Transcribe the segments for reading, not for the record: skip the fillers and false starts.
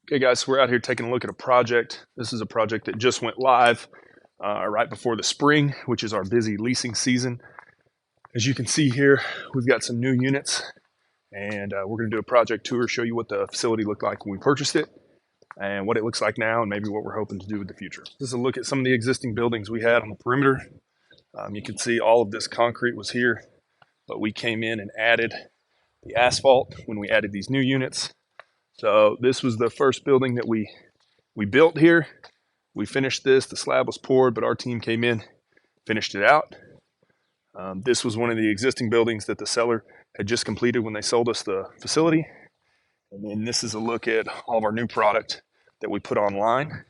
Okay guys, so we're out here taking a look at a project. This is a project that just went live right before the spring, which is our busy leasing season. As you can see here, we've got some new units and we're going to do a project tour, show you what the facility looked like when we purchased it and what it looks like now and maybe what we're hoping to do in the future. This is a look at some of the existing buildings we had on the perimeter. You can see all of this concrete was here, but we came in and added the asphalt when we added these new units. So this was the first building that we built here. We finished this, the slab was poured, but our team came in, finished it out. This was one of the existing buildings that the seller had just completed when they sold us the facility. And then this is a look at all of our new product that we put online.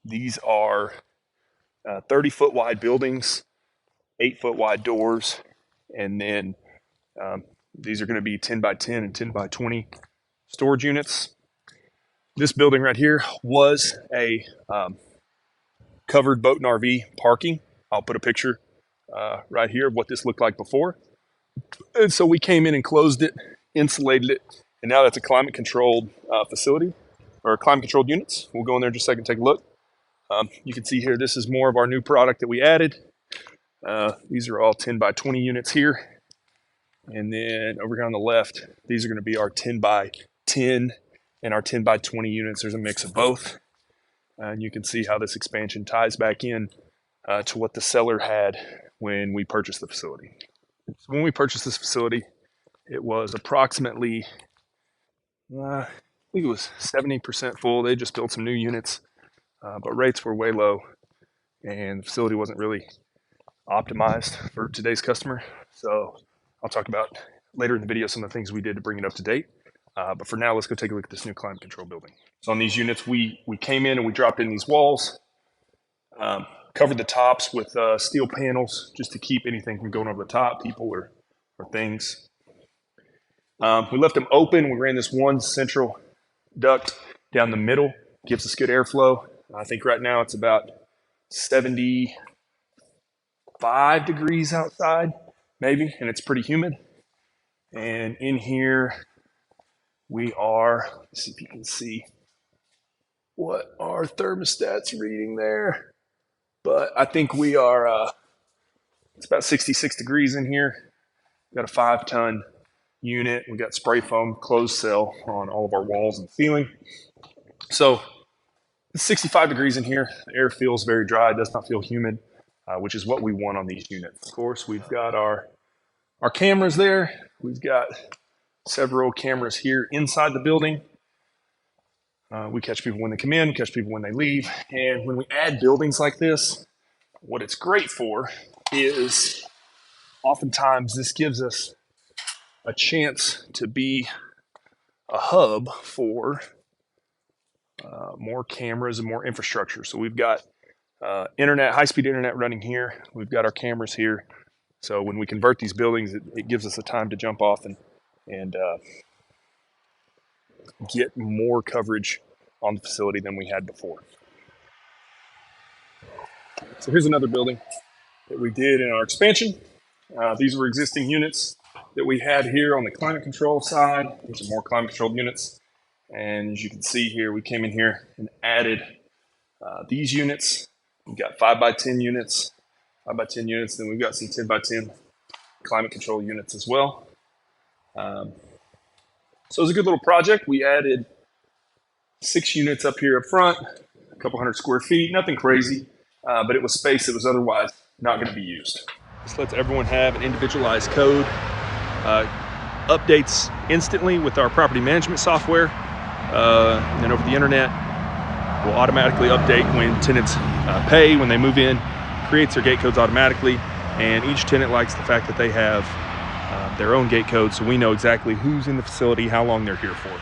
These are 30-foot wide buildings, 8-foot wide doors, and then these are going to be 10 by 10 and 10 by 20 storage units. This building right here was a covered boat and RV parking. I'll put a picture right here of what this looked like before. And so we came in and closed it, insulated it, and now that's a climate controlled facility, or climate controlled units. We'll go in there in just a second and take a look. You can see here, this is more of our new product that we added. These are all 10 by 20 units here. And then over here on the left, these are going to be our 10 by 10 and our 10 by 20 units. There's a mix of both. And you can see how this expansion ties back in to what the seller had when we purchased the facility. So when we purchased this facility, it was approximately, I think it was 70% full. They just built some new units, but rates were way low and the facility wasn't really optimized for today's customer. So I'll talk about later in the video some of the things we did to bring it up to date. But for now, let's go take a look at this new climate control building. So on these units, we came in and we dropped in these walls, covered the tops with steel panels just to keep anything from going over the top, people or things. We left them open. We ran this one central duct down the middle, gives us good airflow. I think right now it's about 75 degrees outside, maybe, and it's pretty humid. And in here, we are, let's see if you can see what our thermostat's reading there. But I think we are, it's about 66 degrees in here. We've got a 5-ton unit. We've got spray foam closed cell on all of our walls and ceiling. So it's 65 degrees in here. The air feels very dry. It does not feel humid, which is what we want on these units. Of course, we've got our cameras there. We've got several cameras here inside the building. We catch people when they come in, catch people when they leave. And when we add buildings like this, what it's great for is oftentimes this gives us a chance to be a hub for more cameras and more infrastructure. So we've got internet, high-speed internet running here. We've got our cameras here. So when we convert these buildings, it gives us a time to jump off and get more coverage on the facility than we had before. So here's another building that we did in our expansion. These were existing units that we had here on the climate control side. These are more climate controlled units. And as you can see here, we came in here and added these units. We've got 5 by 10 units, 5 by 10 units. Then we've got some 10 by 10 climate control units as well. So it was a good little project. We added 6 units up here up front, a couple hundred square feet, nothing crazy, but it was space that was otherwise not going to be used. This lets everyone have an individualized code, updates instantly with our property management software, and then over the internet, we'll automatically update when tenants pay, when they move in, creates their gate codes automatically, and each tenant likes the fact that they have their own gate code, so we know exactly who's in the facility, how long they're here for.